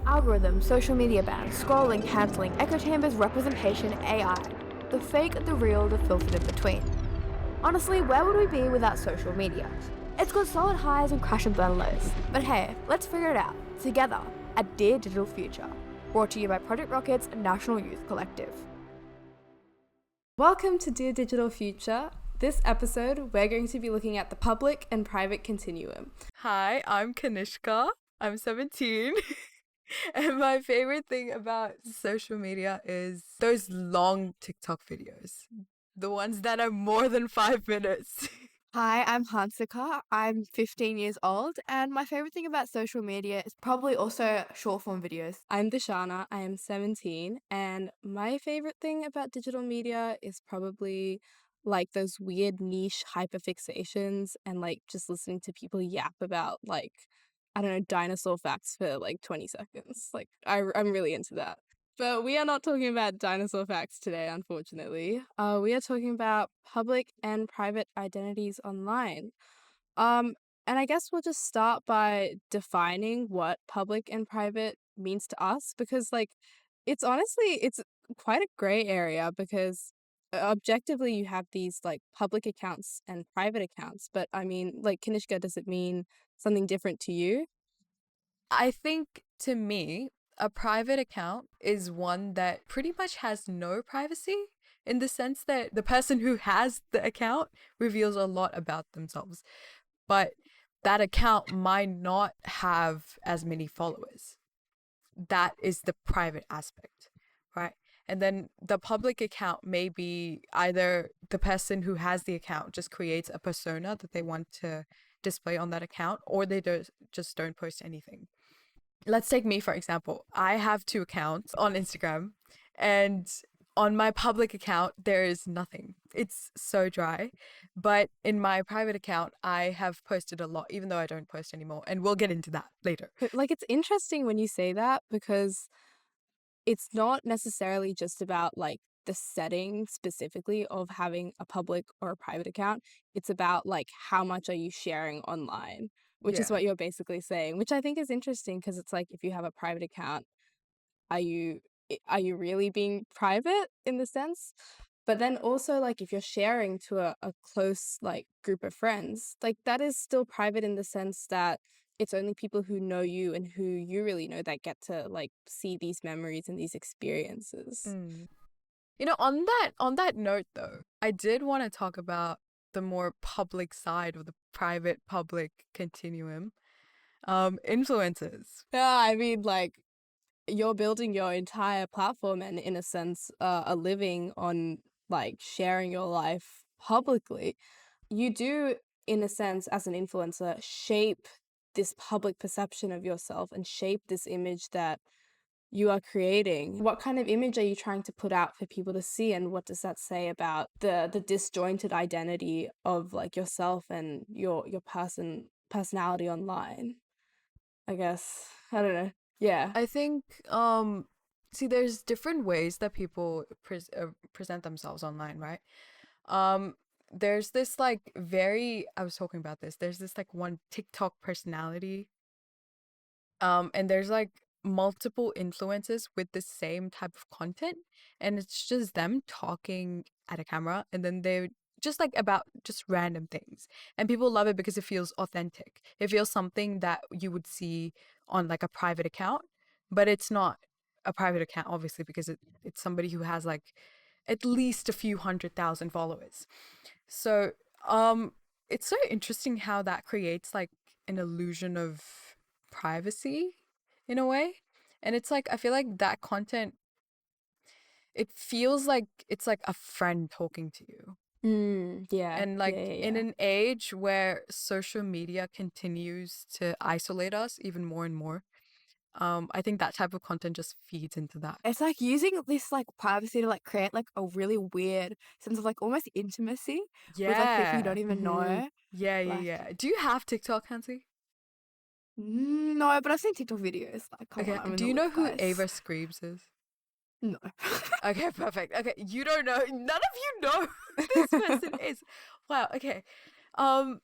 Algorithms, social media bans, scrolling, cancelling, echo chambers, representation, AI. The fake, the real, the filtered in between. Honestly, where would we be without social media? It's got solid highs and crash and burn lows. But hey, let's figure it out, together, at Dear Digital Future. Brought to you by Project Rockit's National Youth Collective. Welcome to Dear Digital Future. This episode, we're going to be looking at the public and private continuum. Hi, I'm Kanishka. I'm 17. And my favorite thing about social media is those long TikTok videos. The ones that are more than 5 minutes. Hi, I'm Hansika. I'm 15 years old, and my favorite thing about social media is probably also short form videos. I'm Dashana. I am 17, and my favorite thing about digital media is probably like those weird niche hyperfixations and like just listening to people yap about like, I don't know, dinosaur facts for like 20 seconds. Like, I'm really into that. But we are not talking about dinosaur facts today, unfortunately. We are talking about public and private identities online. Um, and I guess we'll just start by defining what public and private means to us because like it's quite a gray area because objectively you have these like public accounts and private accounts, but I mean, like Kanishka, does it mean something different to you? I think to me, a private account is one that pretty much has no privacy in the sense that the person who has the account reveals a lot about themselves. But that account might not have as many followers. That is the private aspect, right? And then the public account may be either the person who has the account just creates a persona that they want to display on that account, or they just don't post anything. Let's take me, for example. I have 2 accounts on Instagram, and on my public account, there is nothing. It's so dry. But in my private account, I have posted a lot, even though I don't post anymore. And we'll get into that later. But like it's interesting when you say that because it's not necessarily just about like the setting specifically of having a public or a private account. It's about like how much are you sharing online, which is Yeah. what you're basically saying, which I think is interesting because it's like if you have a private account, are you are you really being private in the sense? But then also like if you're sharing to a close like group of friends, like that is still private in the sense that it's only people who know you and who you really know that get to like see these memories and these experiences. Mm. You know, on that note though, I did want to talk about the more public side of the private public continuum. Influencers. Yeah, I mean like you're building your entire platform and in a sense a living on like sharing your life publicly. You do in a sense as an influencer shape this public perception of yourself and shape this image that you are creating. What kind of image are you trying to put out for people to see, and what does that say about the disjointed identity of like yourself and your personality online? I guess I don't know. Yeah. I think see there's different ways that people present themselves online, right? Um there's this like very I was talking about this. There's this like one TikTok personality. And there's like multiple influencers with the same type of content, and it's just them talking at a camera, and then they just like about just random things, and people love it because it feels authentic. It feels something that you would see on like a private account, but it's not a private account obviously because it's somebody who has like at least a few 100,000 followers. So it's so interesting how that creates like an illusion of privacy in a way. And it's like I feel like that content, it feels like it's like a friend talking to you. Yeah. And Yeah. like Yeah. in Yeah. an age where social media continues to isolate us even more and more, I think that type of content just feeds into that. It's like using this like privacy to like create like a really weird sense of like almost intimacy with like people you Yeah. don't even know. Yeah, yeah, Like, yeah. Do you have TikTok, Hansi? no, but I've seen TikTok videos. Like, come on, Okay. I'm in Do the you know loop, who guys. Ava Screebs is? No. Okay, perfect. Okay, you don't know. None of you know who this person is. Wow. Okay. Um,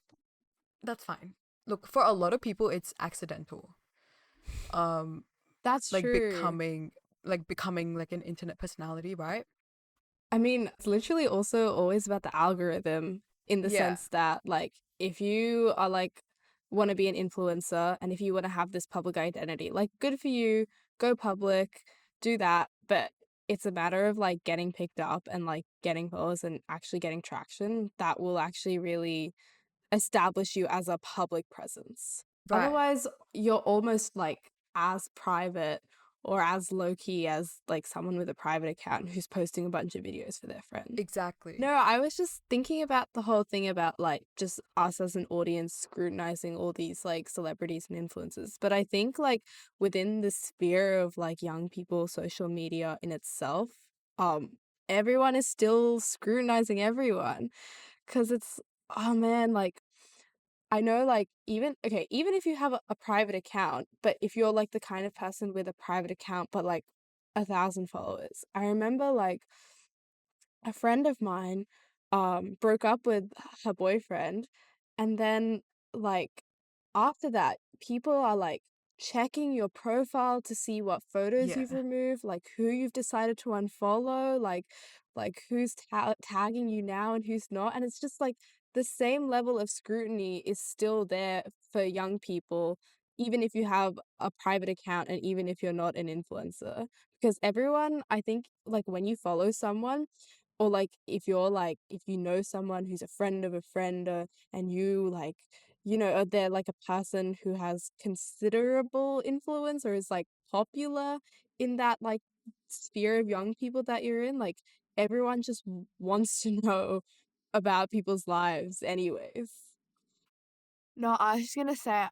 that's fine. Look, for a lot of people, it's accidental. Um, That's like true. becoming like an internet personality, right? I mean, it's literally also always about the algorithm in the Yeah, sense that, like, if you are like, want to be an influencer and if you want to have this public identity, like, good for you, go public, do that. But it's a matter of like getting picked up and like getting followers and actually getting traction that will actually really establish you as a public presence. right. Otherwise, you're almost like as private or as low key as like someone with a private account who's posting a bunch of videos for their friend. No, Exactly. I was just thinking about the whole thing about like just us as an audience scrutinizing all these like celebrities and influencers. But I think like within the sphere of like young people, social media in itself, um, everyone is still scrutinizing everyone because it's, oh man, like I know, like, even okay, even if you have a private account, but if you're, like, the kind of person with a private account, but, like, 1,000 followers. I remember, like, a friend of mine, broke up with her boyfriend, and then, like, after that, people are, like, checking your profile to see what photos you've Yeah. removed, like, who you've decided to unfollow, like, who's tagging you now and who's not, and it's just, like, the same level of scrutiny is still there for young people, even if you have a private account and even if you're not an influencer, because everyone, I think, like, when you follow someone or, like, if you're, like if you know someone who's a friend of a friend, and you, like, they're, like, a person who has considerable influence or is, like, popular in that, like, sphere of young people that you're in, like, everyone just wants to know about people's lives anyways. No, I was just gonna say,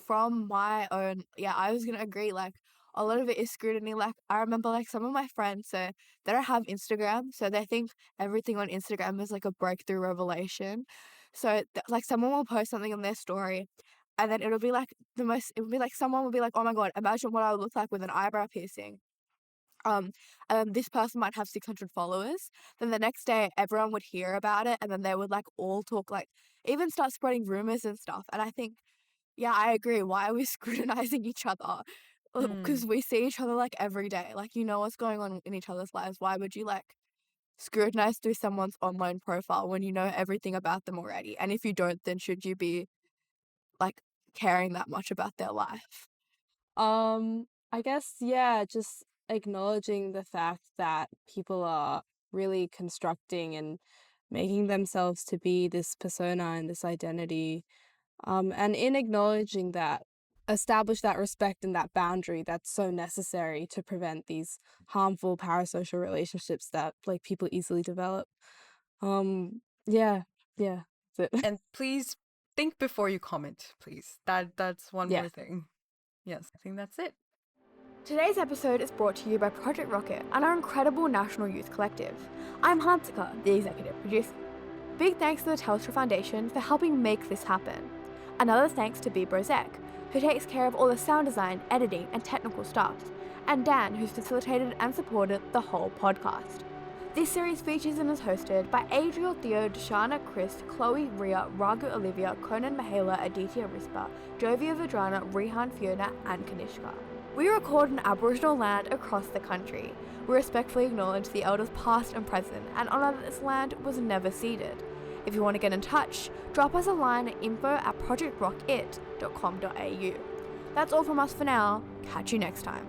from my own, yeah, I was gonna agree. Like, a lot of it is scrutiny. Like, I remember, like, some of my friends, so they don't have Instagram, so they think everything on Instagram is like a breakthrough revelation. So, like, someone will post something on their story, and then it'll be like it will be like someone will be like, "Oh my God, imagine what I would look like with an eyebrow piercing." Um, this person might have 600 followers. Then the next day, everyone would hear about it, and then they would like all talk, like, even start spreading rumors and stuff. And I think, yeah, I agree. Why are we scrutinizing each other? Mm. Because we see each other like every day. Like, you know what's going on in each other's lives. Why would you like scrutinize through someone's online profile when you know everything about them already? And if you don't, then should you be like caring that much about their life? I guess, yeah, just acknowledging the fact that people are really constructing and making themselves to be this persona and this identity. And in acknowledging that, establish that respect and that boundary that's so necessary to prevent these harmful parasocial relationships that like people easily develop. Yeah, yeah, that's it. And please think before you comment, please. That's one Yeah. more thing. Yes, I think that's it. Today's episode is brought to you by Project Rockit and our incredible National Youth Collective. I'm Hansika, the executive producer. Big thanks to the Telstra Foundation for helping make this happen. Another thanks to B. Brozek, who takes care of all the sound design, editing, and technical stuff, and Dan, who's facilitated and supported the whole podcast. This series features and is hosted by Adriel, Theo, Deshana, Chris, Chloe, Ria, Ragu, Olivia, Conan, Mahela, Aditya, Rispa, Jovia, Vadrana, Rihan, Fiona, and Kanishka. We record in Aboriginal land across the country. We respectfully acknowledge the elders past and present and honour that this land was never ceded. If you want to get in touch, drop us a line at info@projectrockit.com.au. That's all from us for now. Catch you next time.